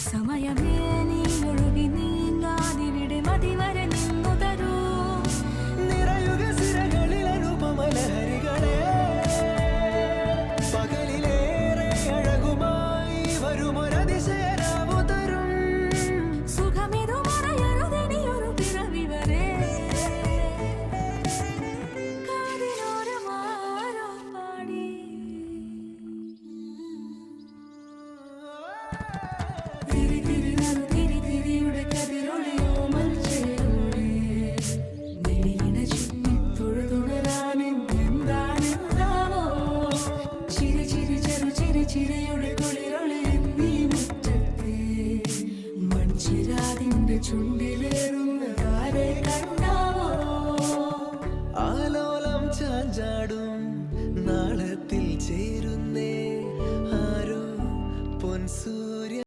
സമയമേ നീ ഒഴുകി നീങ്ങാതിവിടെ മതിവരെ നിന്നു തരൂ. നിറയുക സിരകളിൽ അനുപമലഹരികളെ, പകലിലേറെ അഴകുമായി വരുമൊരതിശയരാവു തരും. സുഖമിതു മറയരുതെനിയൊരു പിറവി വരെ. കാതിലോരമാരോ പാടി തിരി തിരി നറു തിരി തിരിയുടെ കതിരൊളിയോ മൽച്ചേരോടെ നെളിയിണ ചുറ്റി തൊഴുതുണരാനെന്താണെന്താവോ. ചിരി ചിരി ചെറു ചിരി ചിരിയുടെ കുളിരൊളി നീ മുറ്റത്തെ മൺചിരാതിന്റെ ചുണ്ടിലേറുന്ന താരെ കണ്ണു.